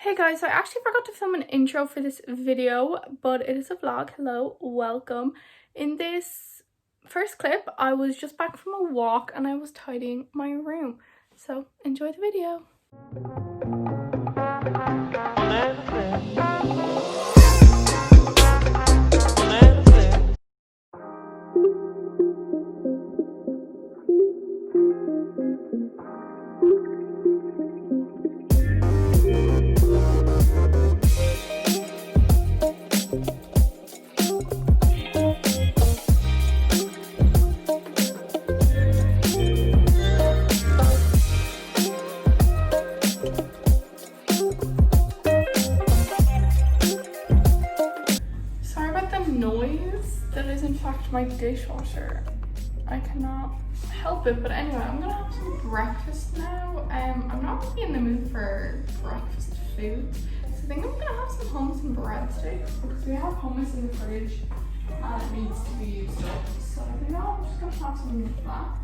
Hey guys, so I actually forgot to film an intro for this video, but it is a vlog. Hello, welcome. In this first clip, I was just back from a walk and I was tidying my room. So enjoy the video. Sorry about the noise. That is in fact my dishwasher. I cannot help it, but anyway, I'm gonna have some breakfast now. I'm not really in the mood for breakfast food, so I think I'm gonna have some hummus and breadsticks because we have hummus in the fridge and it needs to be used up. So I think I'm just gonna have some of that.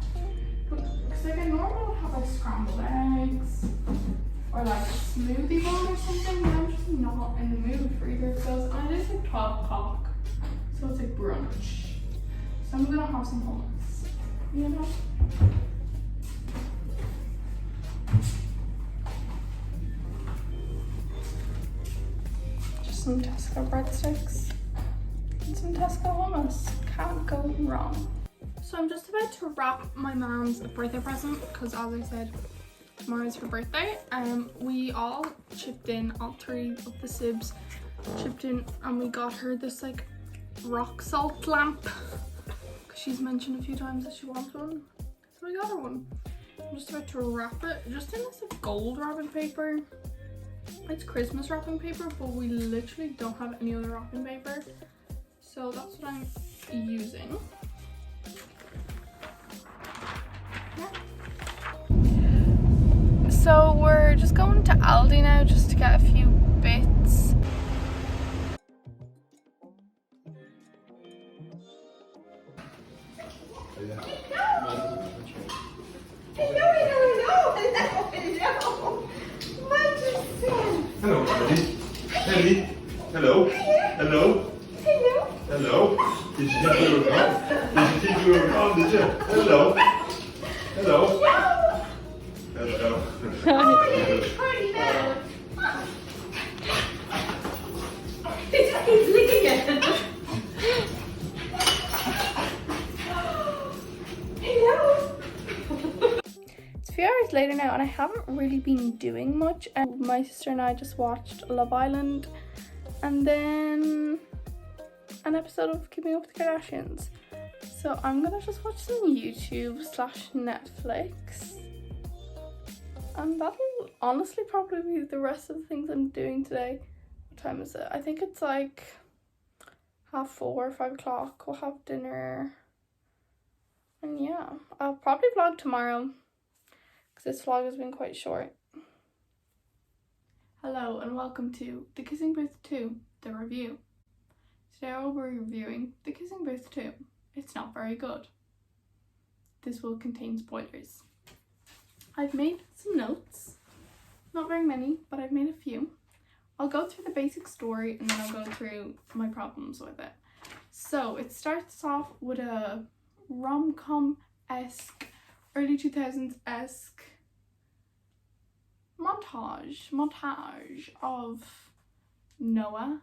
Because like I normally would have like scrambled eggs or like a smoothie bowl or something, but I'm just not in the mood for either of those. And it is like 12 o'clock, so it's like brunch. So I'm gonna have some hummus, you know? Just some Tesco breadsticks and some Tesco hummus. Can't go wrong. So I'm just about to wrap my mom's birthday present because, as I said, tomorrow's her birthday. We all chipped in, all three of the sibs chipped in, and we got her this like rock salt lamp because she's mentioned a few times that she wants one, so we got her one. I'm just about to wrap it just in this like, gold wrapping paper. It's Christmas wrapping paper, but we literally don't have any other wrapping paper, so that's what I'm using. So we're just going to Aldi now just to get a few bits. Hello, Ellie. Ellie. Hello. Hello. Hello. Hello. Did you think we were gone? Did you think we were gone? Did you? Hello. Hello. Hello. Oh, Hello. He's licking it. Hello. It's a few hours later now and I haven't really been doing much. My sister and I just watched Love Island and then an episode of Keeping Up with the Kardashians. So I'm gonna just watch some YouTube/Netflix. And that'll honestly probably be the rest of the things I'm doing today. What time is it? I think it's like 4:30, 5 o'clock. We'll have dinner. And yeah, I'll probably vlog tomorrow because this vlog has been quite short. Hello and welcome to The Kissing Booth 2, the review. Today I will be reviewing The Kissing Booth 2. It's not very good. This will contain spoilers. I've made some notes. Not very many, but I've made a few. I'll go through the basic story and then I'll go through my problems with it. So it starts off with a rom-com-esque, early 2000s-esque montage of Noah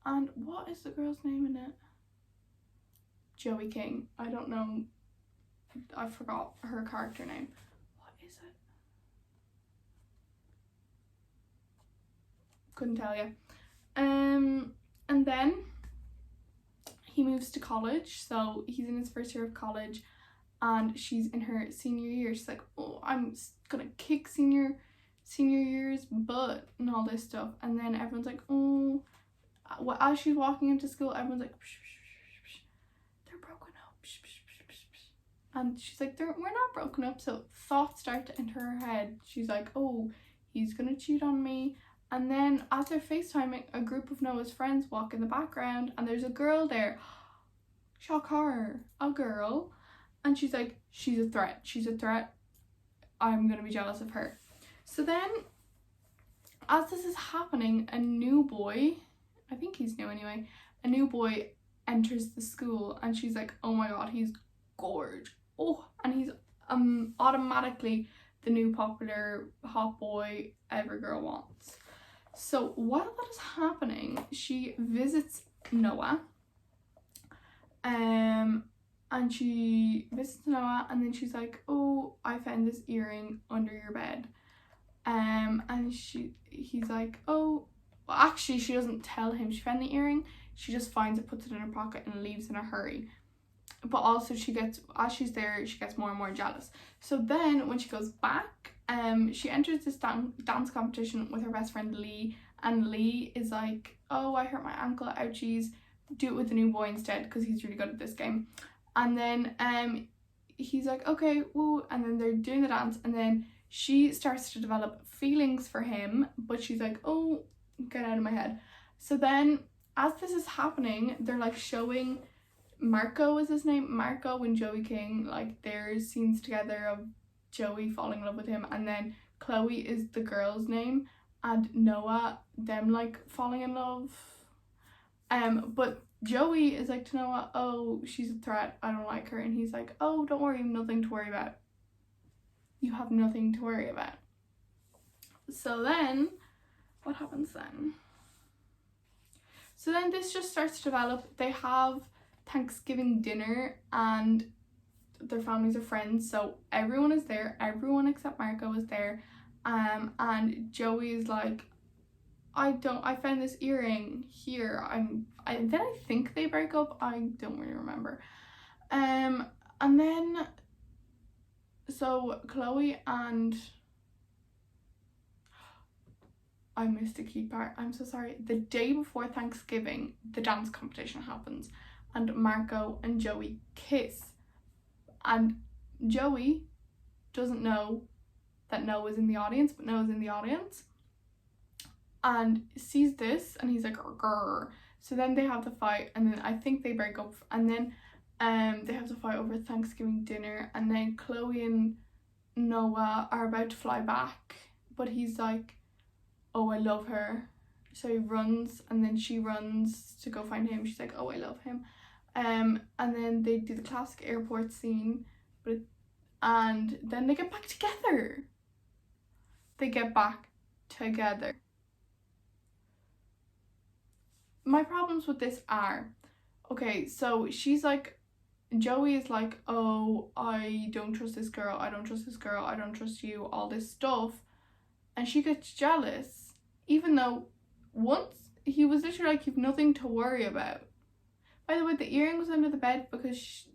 and what is the girl's name in it? Joey King. I don't know. I forgot her character name. What is it? Couldn't tell you. And then he moves to college, so he's in his first year of college and she's in her senior year. She's like, oh, I'm gonna kick senior year's butt and all this stuff. And then everyone's like, oh, well, as she's walking into school, everyone's like, psh, psh, psh, psh, they're broken up, psh, psh, psh, psh, psh. And she's like, we're not broken up. So thoughts start to enter her head. She's like, oh, he's gonna cheat on me. And then as they're FaceTiming, a group of Noah's friends walk in the background and there's a girl there. Shock horror, a girl. And she's like, she's a threat. I'm gonna be jealous of her. So then as this is happening, a new boy, I think he's new anyway, a new boy enters the school, and she's like, oh my god, he's gorge. Oh, and he's automatically the new popular hot boy every girl wants. So while that is happening, she visits Noah, and she visits Noah, and then she's like, oh, I found this earring under your bed. And he's like, oh, well, actually she doesn't tell him she found the earring. She just finds it, puts it in her pocket, and leaves in a hurry. But also as she's there, she gets more and more jealous. So then when she goes back, she enters this dance competition with her best friend Lee, and Lee is like, oh, I hurt my ankle, ouchies, do it with the new boy instead, because he's really good at this game. And then he's like, okay, woo, and then they're doing the dance, and then she starts to develop feelings for him, but she's like, oh, get out of my head. So then as this is happening, they're like showing, Marco is his name, Marco and Joey King, like there's scenes together of Joey falling in love with him, and then Chloe is the girl's name, and Noah, them like falling in love. But Joey is like to Noah, oh, she's a threat, I don't like her, and he's like, oh, don't worry, you have nothing to worry about. You have nothing to worry about. So then, what happens then? So then this just starts to develop. They have Thanksgiving dinner, and their families are friends, so everyone is there, everyone except Marco is there, and Joey is like, I found this earring here, then I think they break up, I don't really remember. And then so Chloe and I missed a key part, I'm so sorry. The day before Thanksgiving, the dance competition happens, and Marco and Joey kiss, and Joey doesn't know that Noah's in the audience, but Noah's in the audience and sees this, and he's like, grr. So then they have the fight, and then I think they break up, and then they have to fight over Thanksgiving dinner, and then Chloe and Noah are about to fly back, but he's like, oh, I love her. So he runs, and then she runs to go find him. She's like, oh, I love him. And then they do the classic airport scene, and then they get back together. They get back together. My problems with this are, okay, so she's like, Joey is like, oh, I don't trust this girl, I don't trust this girl, I don't trust you, all this stuff. And she gets jealous, even though once he was literally like, you've nothing to worry about. By the way, the earring was under the bed because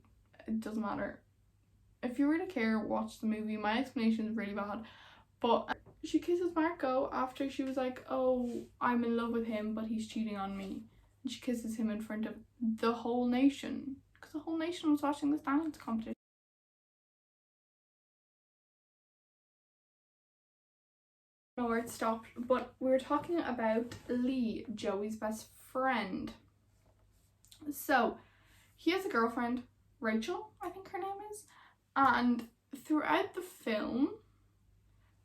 it doesn't matter. If you really care, watch the movie. My explanation is really bad. But she kisses Marco after she was like, oh, I'm in love with him, but he's cheating on me. And she kisses him in front of the whole nation, because the whole nation was watching this dance competition. I don't know where it stopped, but we were talking about Lee, Joey's best friend. So he has a girlfriend, Rachel, I think her name is, and throughout the film,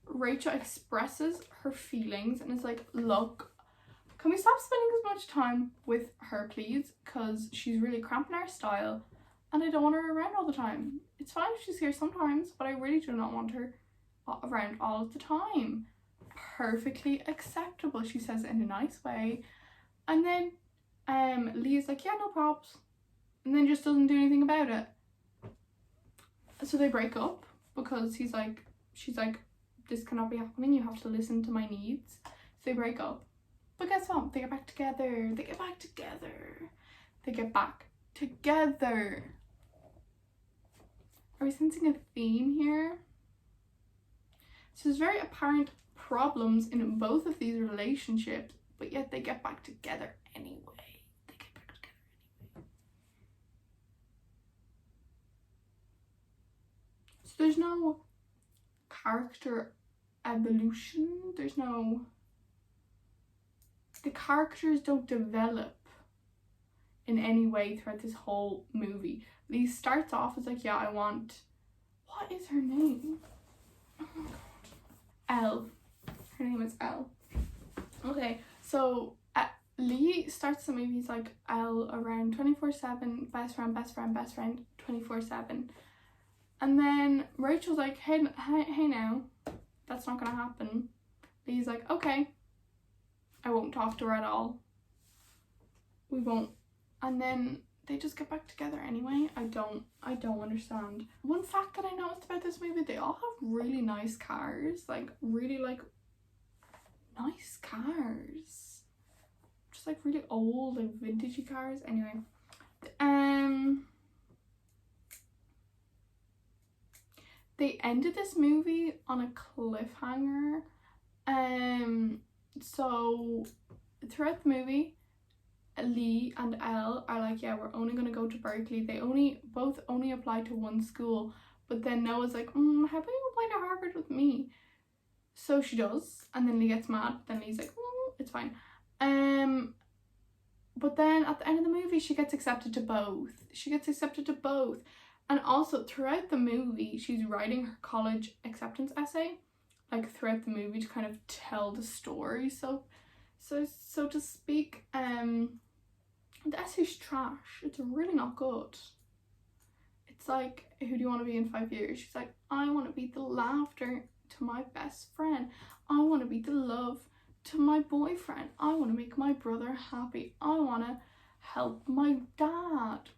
Rachel expresses her feelings and is like, look, can we stop spending as much time with her, please? Because she's really cramping our style, and I don't want her around all the time. It's fine if she's here sometimes, but I really do not want her around all of the time. Perfectly acceptable. She says it in a nice way. And then Lee's like, yeah, no props. And then just doesn't do anything about it. So they break up because she's like, this cannot be happening, you have to listen to my needs. So they break up. But guess what? They get back together. They get back together. They get back together. Are we sensing a theme here? So there's very apparent problems in both of these relationships, but yet they get back together anyway. They get back together anyway. So there's no character evolution. The characters don't develop in any way throughout this whole movie. Lee starts off as like, yeah, I want, what is her name? Oh my god. Elle. Her name is Elle. Okay, so Lee starts the movie, he's like Elle around 24/7, best friend 24/7. And then Rachel's like, hey now, that's not gonna happen. Lee's like, okay, I won't talk to her at all. We won't. And then they just get back together anyway. I don't understand. One fact that I noticed about this movie, they all have really nice cars, like really like nice cars, just like really old, like vintagey cars. Anyway, they ended this movie on a cliffhanger. So throughout the movie, Lee and Elle are like, yeah, we're only gonna go to Berkeley. They both only apply to one school, but then Noah's like, how about you apply to Harvard with me? So she does, and then Lee gets mad. Then Lee's like, it's fine. But then at the end of the movie, she gets accepted to both. And also throughout the movie, she's writing her college acceptance essay, like throughout the movie, to kind of tell the story. So to speak. The essay's trash. It's really not good. It's like, who do you want to be in 5 years? She's like, I want to be the laughter to my best friend. I want to be the love to my boyfriend. I want to make my brother happy. I want to help my dad.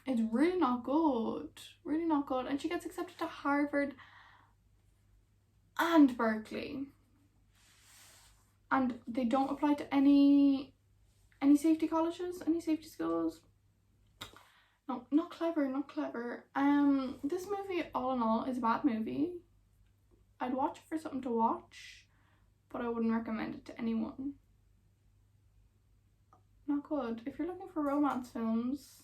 It's really not good. Really not good. And she gets accepted to Harvard and Berkeley. And they don't apply to any safety colleges, any safety schools. No, not clever. This movie, all in all, is a bad movie. I'd watch it for something to watch, but I wouldn't recommend it to anyone. Not good. If you're looking for romance films,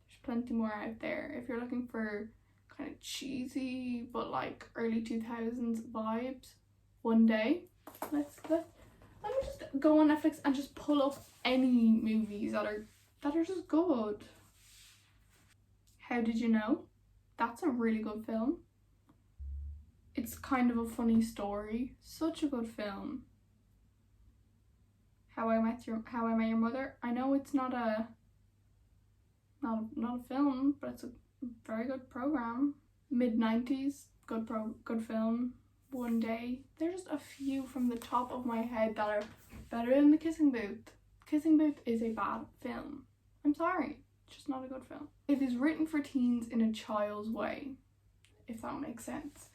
there's plenty more out there. If you're looking for kind of cheesy but like early 2000s vibes, One Day. Let me just go on Netflix and just pull up any movies that are just good. How Did You Know? That's a really good film. It's kind of a funny story. Such a good film. How I Met Your Mother. I know it's not a film, but it's a very good program. Mid-90s, good film. One Day. There's just a few from the top of my head that are better than The Kissing Booth. Kissing Booth is a bad film. I'm sorry, it's just not a good film. It is written for teens in a child's way, if that makes sense.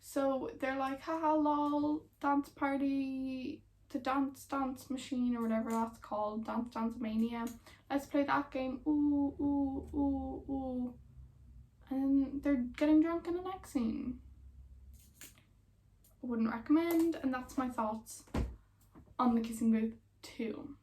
So they're like, haha lol, dance party, the dance machine or whatever that's called, Dance Mania. Let's play that game. Ooh, ooh, ooh, ooh. And they're getting drunk in the next scene. Wouldn't recommend, and that's my thoughts on The Kissing Booth 2.